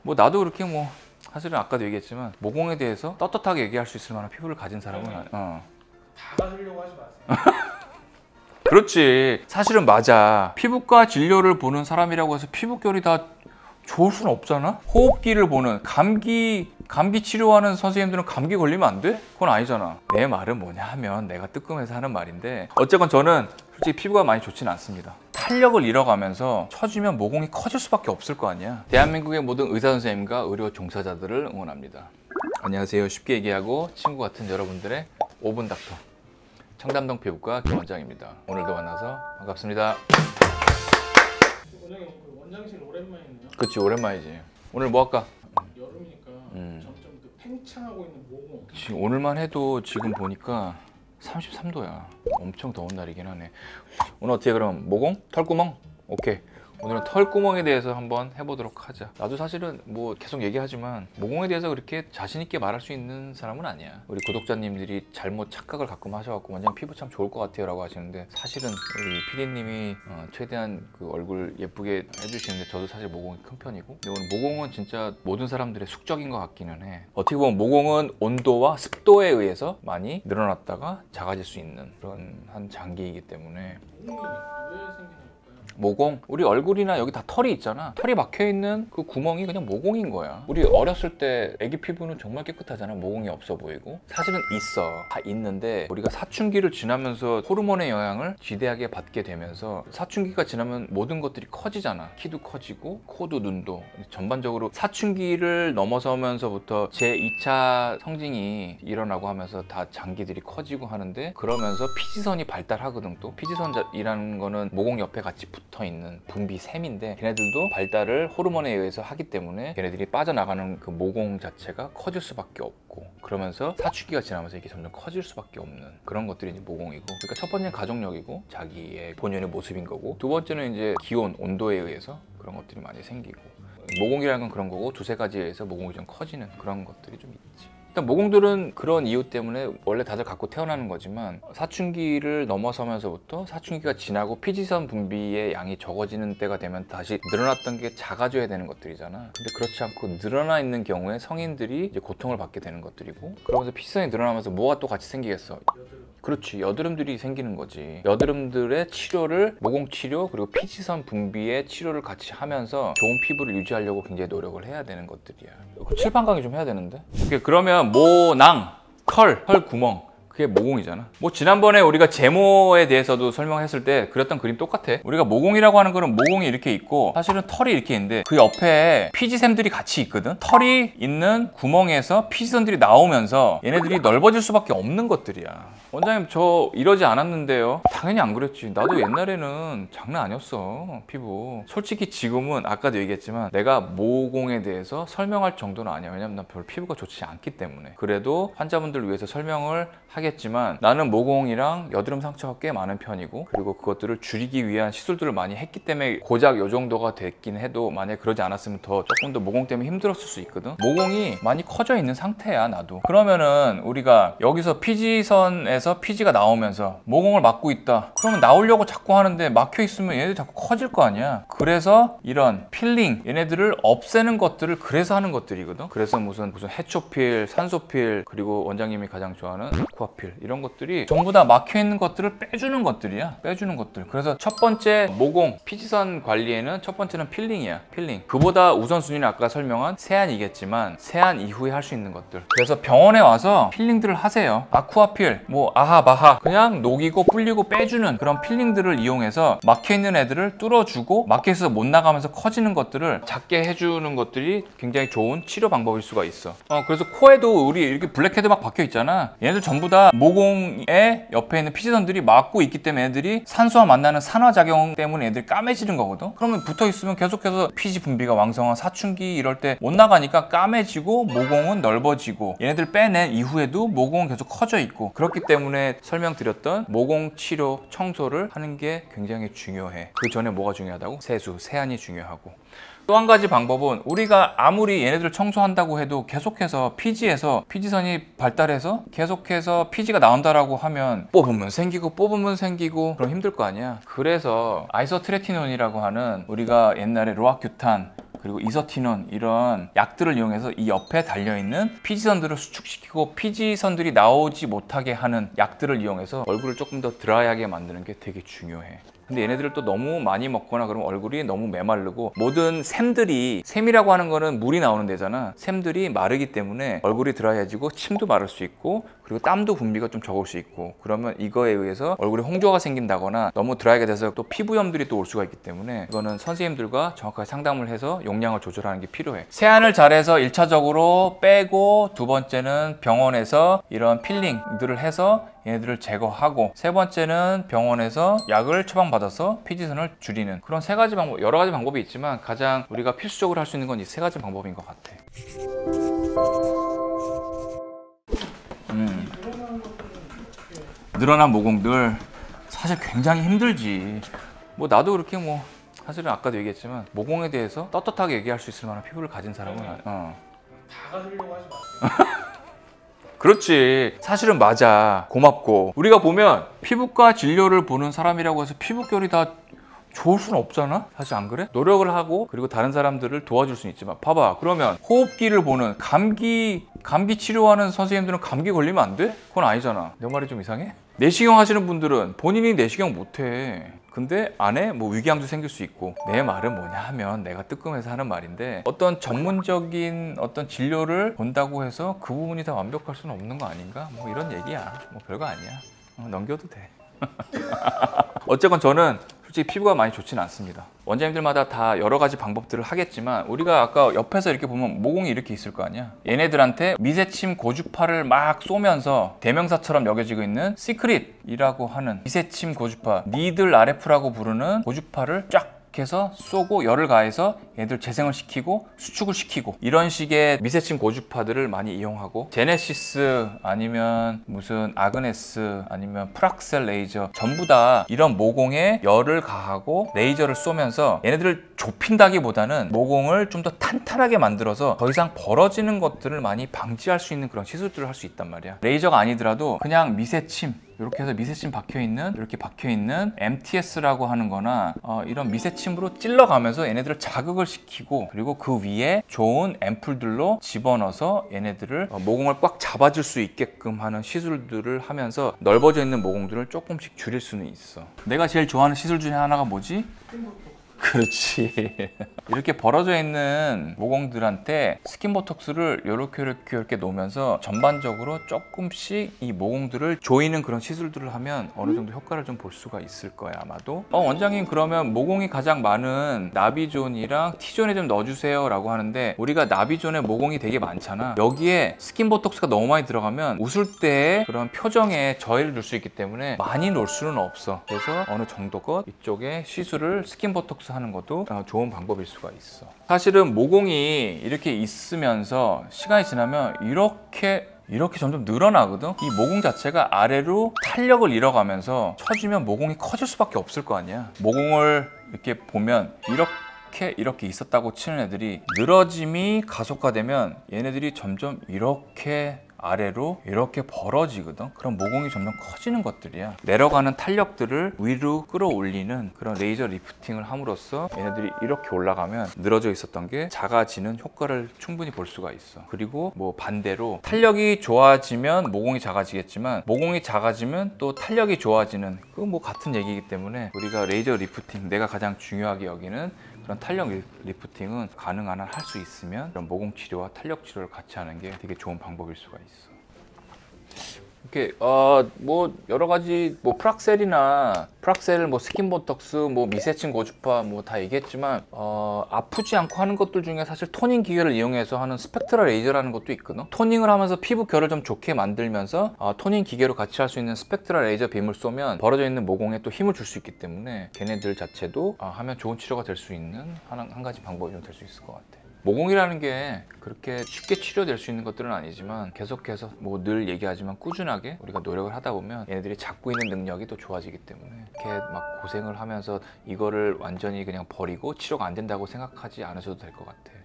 뭐 나도 그렇게 뭐 사실은 아까도 얘기했지만 모공에 대해서 떳떳하게 얘기할 수 있을 만한 피부를 가진 사람은 다 가지려고 하지 마세요. 그렇지. 사실은 맞아. 피부과 진료를 보는 사람이라고 해서 피부결이 다 좋을 수는 없잖아. 호흡기를 보는 감기 치료하는 선생님들은 감기 걸리면 안 돼? 그건 아니잖아. 내 말은 뭐냐 하면 내가 뜨끔해서 하는 말인데 어쨌건 저는 솔직히 피부가 많이 좋지는 않습니다. 탄력을 잃어가면서 처지면 모공이 커질 수밖에 없을 거 아니야. 대한민국의 모든 의사 선생님과 의료 종사자들을 응원합니다. 안녕하세요. 쉽게 얘기하고 친구 같은 여러분들의 5분 닥터 청담동 피부과 김원장입니다. 오늘도 만나서 반갑습니다. 원장님 그 원장실 오랜만이네요. 그치, 오랜만이지. 오늘 뭐 할까? 여름이니까 점점 그 팽창하고 있는 모공. 지금 오늘만 해도 지금 보니까 33도야. 엄청 더운 날이긴 하네. 오늘 어떻게 그럼 모공? 털구멍? 오케이. 오늘은 털구멍에 대해서 한번 해보도록 하자. 나도 사실은 뭐 계속 얘기하지만 모공에 대해서 그렇게 자신 있게 말할 수 있는 사람은 아니야. 우리 구독자님들이 잘못 착각을 가끔 하셔갖고 원장님 피부 참 좋을 것 같아요 라고 하시는데 사실은 우리 PD님이 최대한 그 얼굴 예쁘게 해주시는데 저도 사실 모공이 큰 편이고 근데 오늘 모공은 진짜 모든 사람들의 숙적인 것 같기는 해. 어떻게 보면 모공은 온도와 습도에 의해서 많이 늘어났다가 작아질 수 있는 그런 한 장기이기 때문에 모공이 왜 생기는 걸까요? 모공, 우리 얼굴이나 여기 다 털이 있잖아. 털이 막혀있는 그 구멍이 그냥 모공인 거야. 우리 어렸을 때 애기 피부는 정말 깨끗하잖아. 모공이 없어 보이고. 사실은 있어. 다 있는데 우리가 사춘기를 지나면서 호르몬의 영향을 지대하게 받게 되면서 사춘기가 지나면 모든 것들이 커지잖아. 키도 커지고 코도 눈도 전반적으로 사춘기를 넘어서면서부터 제2차 성징이 일어나고 하면서 다 장기들이 커지고 하는데 그러면서 피지선이 발달하거든. 또 피지선이라는 거는 모공 옆에 같이 붙어있는 분비샘인데 걔네들도 발달을 호르몬에 의해서 하기 때문에 걔네들이 빠져나가는 그 모공 자체가 커질 수밖에 없고 그러면서 사춘기가 지나면서 이게 점점 커질 수밖에 없는 그런 것들이 이제 모공이고 그러니까 첫 번째는 가족력이고 자기의 본연의 모습인 거고 두 번째는 이제 기온, 온도에 의해서 그런 것들이 많이 생기고 모공이라는 건 그런 거고 두세 가지에 의해서 모공이 좀 커지는 그런 것들이 좀 있지. 일단 모공들은 그런 이유 때문에 원래 다들 갖고 태어나는 거지만 사춘기를 넘어서면서부터 사춘기가 지나고 피지선 분비의 양이 적어지는 때가 되면 다시 늘어났던 게 작아져야 되는 것들이잖아. 근데 그렇지 않고 늘어나 있는 경우에 성인들이 이제 고통을 받게 되는 것들이고 그러면서 피지선이 늘어나면서 뭐가 또 같이 생기겠어? 그렇지, 여드름들이 생기는 거지. 여드름들의 치료를 모공 치료 그리고 피지선 분비의 치료를 같이 하면서 좋은 피부를 유지하려고 굉장히 노력을 해야 되는 것들이야. 칠판 강의 좀 해야 되는데. 그러면 모낭, 털 구멍 그게 모공이잖아. 뭐 지난번에 우리가 제모에 대해서도 설명했을 때 그렸던 그림 똑같아. 우리가 모공이라고 하는 거는 모공이 이렇게 있고 사실은 털이 이렇게 있는데 그 옆에 피지샘들이 같이 있거든. 털이 있는 구멍에서 피지선들이 나오면서 얘네들이 넓어질 수밖에 없는 것들이야. 원장님 저 이러지 않았는데요. 당연히 안 그랬지. 나도 옛날에는 장난 아니었어 피부. 솔직히 지금은 아까도 얘기했지만 내가 모공에 대해서 설명할 정도는 아니야. 왜냐면 난 별로 피부가 좋지 않기 때문에. 그래도 환자분들을 위해서 설명을 하겠지만 나는 모공이랑 여드름 상처가 꽤 많은 편이고 그리고 그것들을 줄이기 위한 시술들을 많이 했기 때문에 고작 이 정도가 됐긴 해도 만약에 그러지 않았으면 조금 더 모공 때문에 힘들었을 수 있거든. 모공이 많이 커져 있는 상태야 나도. 그러면은 우리가 여기서 피지선에서 피지가 나오면서 모공을 막고 있다. 그러면 나오려고 자꾸 하는데 막혀 있으면 얘네들 자꾸 커질 거 아니야. 그래서 이런 필링 얘네들을 없애는 것들을 그래서 하는 것들이거든. 그래서 무슨 해초필, 산소필 그리고 원장님이 가장 좋아하는 아쿠아필 이런 것들이 전부 다 막혀 있는 것들을 빼주는 것들이야. 빼주는 것들. 그래서 첫 번째 모공 피지선 관리에는 첫 번째는 필링이야. 필링. 그보다 우선순위는 아까 설명한 세안이겠지만 세안 이후에 할 수 있는 것들. 그래서 병원에 와서 필링들을 하세요. 아쿠아필, 뭐 아하 마하 그냥 녹이고 불리고 빼주는 그런 필링들을 이용해서 막혀있는 애들을 뚫어주고 막혀있어서 못 나가면서 커지는 것들을 작게 해주는 것들이 굉장히 좋은 치료 방법일 수가 있어. 그래서 코에도 우리 이렇게 블랙헤드 막 박혀 있잖아. 얘네들 전부 다 모공의 옆에 있는 피지선들이 막고 있기 때문에 애들이 산소와 만나는 산화작용 때문에 애들이 까매지는 거거든. 그러면 붙어있으면 계속해서 피지 분비가 왕성한 사춘기 이럴 때 못 나가니까 까매지고 모공은 넓어지고 얘네들 빼낸 이후에도 모공은 계속 커져 있고 그렇기 때문에 설명드렸던 모공 치료 청소를 하는 게 굉장히 중요해. 그 전에 뭐가 중요하다고? 세수, 세안이 중요하고 또 한 가지 방법은 우리가 아무리 얘네들을 청소한다고 해도 계속해서 피지에서 피지선이 발달해서 계속해서 피지가 나온다라고 하면 뽑으면 생기고 그럼 힘들 거 아니야. 그래서 아이소트레티논이라고 하는 우리가 옛날에 로아큐탄 그리고 이서티논 이런 약들을 이용해서 이 옆에 달려있는 피지선들을 수축시키고 피지선들이 나오지 못하게 하는 약들을 이용해서 얼굴을 조금 더 드라이하게 만드는 게 되게 중요해. 근데 얘네들을 또 너무 많이 먹거나 그러면 얼굴이 너무 메마르고 모든 샘이라고 하는 거는 물이 나오는 데잖아. 샘들이 마르기 때문에 얼굴이 드라이해지고 침도 마를 수 있고 그리고 땀도 분비가 좀 적을 수 있고 그러면 이거에 의해서 얼굴에 홍조가 생긴다거나 너무 드라이가 돼서 또 피부염들이 또 올 수가 있기 때문에 이거는 선생님들과 정확하게 상담을 해서 용량을 조절하는 게 필요해. 세안을 잘해서 1차적으로 빼고 두 번째는 병원에서 이런 필링들을 해서 얘네들을 제거하고 세 번째는 병원에서 약을 처방받아서 피지선을 줄이는 그런 세 가지 방법, 여러 가지 방법이 있지만 가장 우리가 필수적으로 할 수 있는 건 이 세 가지 방법인 것 같아. 늘어난 모공들 사실 굉장히 힘들지. 뭐 나도 그렇게 뭐 사실은 아까도 얘기했지만 모공에 대해서 떳떳하게 얘기할 수 있을 만한 피부를 가진 사람은 다 가지려고 하지 마세요. 그렇지. 사실은 맞아. 고맙고 우리가 보면 피부과 진료를 보는 사람이라고 해서 피부결이 다 좋을 수는 없잖아? 사실 안 그래? 노력을 하고 그리고 다른 사람들을 도와줄 수는 있지만 봐봐. 그러면 호흡기를 보는 감기 치료하는 선생님들은 감기 걸리면 안 돼? 그건 아니잖아. 내 말이 좀 이상해? 내시경 하시는 분들은 본인이 내시경 못해. 근데 안에 뭐 위궤양도 생길 수 있고. 내 말은 뭐냐 하면 내가 뜨끔해서 하는 말인데 어떤 전문적인 어떤 진료를 본다고 해서 그 부분이 다 완벽할 수는 없는 거 아닌가? 뭐 이런 얘기야. 뭐 별거 아니야. 넘겨도 돼. 어쨌건 저는 솔직히 피부가 많이 좋지는 않습니다. 원장님들마다 다 여러 가지 방법들을 하겠지만 우리가 아까 옆에서 이렇게 보면 모공이 이렇게 있을 거 아니야. 얘네들한테 미세침 고주파를 막 쏘면서 대명사처럼 여겨지고 있는 시크릿이라고 하는 미세침 고주파, 니들 RF라고 부르는 고주파를 쫙 해서 쏘고 열을 가해서 얘들 재생을 시키고 수축을 시키고 이런 식의 미세침 고주파들을 많이 이용하고 제네시스 아니면 무슨 아그네스 아니면 프락셀 레이저 전부 다 이런 모공에 열을 가하고 레이저를 쏘면서 얘네들을 좁힌다기보다는 모공을 좀 더 탄탄하게 만들어서 더 이상 벌어지는 것들을 많이 방지할 수 있는 그런 시술들을 할 수 있단 말이야. 레이저가 아니더라도 그냥 미세침 이렇게 해서 미세침 이렇게 박혀있는 MTS라고 하는 거나 이런 미세침으로 찔러가면서 얘네들을 자극을 시키고 그리고 그 위에 좋은 앰플들로 집어넣어서 얘네들을 모공을 꽉 잡아줄 수 있게끔 하는 시술들을 하면서 넓어져 있는 모공들을 조금씩 줄일 수는 있어. 내가 제일 좋아하는 시술 중에 하나가 뭐지? 그렇지. 이렇게 벌어져 있는 모공들한테 스킨보톡스를 이렇게 놓으면서 전반적으로 조금씩 이 모공들을 조이는 그런 시술들을 하면 어느 정도 효과를 좀 볼 수가 있을 거야 아마도. 원장님 그러면 모공이 가장 많은 나비존이랑 T존에 좀 넣어주세요 라고 하는데 우리가 나비존에 모공이 되게 많잖아. 여기에 스킨보톡스가 너무 많이 들어가면 웃을 때 그런 표정에 저해를 줄 수 있기 때문에 많이 놓을 수는 없어. 그래서 어느 정도껏 이쪽에 시술을 스킨보톡스 하는 것도 좋은 방법일 수가 있어. 사실은 모공이 이렇게 있으면서 시간이 지나면 이렇게 점점 늘어나거든. 이 모공 자체가 아래로 탄력을 잃어가면서 처지면 모공이 커질 수밖에 없을 거 아니야. 모공을 이렇게 보면 이렇게 있었다고 치는 애들이 늘어짐이 가속화되면 얘네들이 점점 이렇게 아래로 이렇게 벌어지거든. 그럼 모공이 점점 커지는 것들이야. 내려가는 탄력들을 위로 끌어올리는 그런 레이저 리프팅을 함으로써 얘네들이 이렇게 올라가면 늘어져 있었던 게 작아지는 효과를 충분히 볼 수가 있어. 그리고 뭐 반대로 탄력이 좋아지면 모공이 작아지겠지만 모공이 작아지면 또 탄력이 좋아지는 그 뭐 같은 얘기이기 때문에 우리가 레이저 리프팅, 내가 가장 중요하게 여기는 그런 탄력 리프팅은 가능한 한 할 수 있으면 그런 모공 치료와 탄력 치료를 같이 하는 게 되게 좋은 방법일 수가 있어. 이렇게 뭐 여러 가지 뭐 프락셀 뭐 스킨보톡스 뭐 미세침 고주파 뭐 다 얘기했지만 아프지 않고 하는 것들 중에 사실 토닝 기계를 이용해서 하는 스펙트럴 레이저라는 것도 있거든. 토닝을 하면서 피부 결을 좀 좋게 만들면서 토닝 기계로 같이 할 수 있는 스펙트럴 레이저 빔을 쏘면 벌어져 있는 모공에 또 힘을 줄 수 있기 때문에 걔네들 자체도 하면 좋은 치료가 될 수 있는 한 가지 방법이 좀 될 수 있을 것 같아. 모공이라는 게 그렇게 쉽게 치료될 수 있는 것들은 아니지만 계속해서 뭐 늘 얘기하지만 꾸준하게 우리가 노력을 하다 보면 얘네들이 잡고 있는 능력이 또 좋아지기 때문에 이렇게 막 고생을 하면서 이거를 완전히 그냥 버리고 치료가 안 된다고 생각하지 않으셔도 될 것 같아.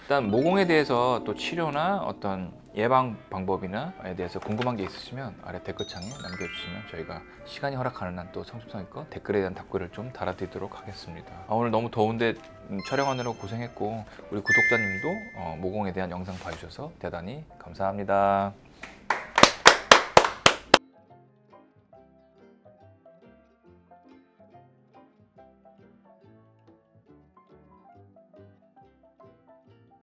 일단 모공에 대해서 또 치료나 어떤 예방 방법이나에 대해서 궁금한 게 있으시면 아래 댓글창에 남겨주시면 저희가 시간이 허락하는 한 또 성심성의껏 댓글에 대한 답글을 좀 달아드리도록 하겠습니다. 오늘 너무 더운데 촬영하느라 고생했고 우리 구독자님도 모공에 대한 영상 봐주셔서 대단히 감사합니다.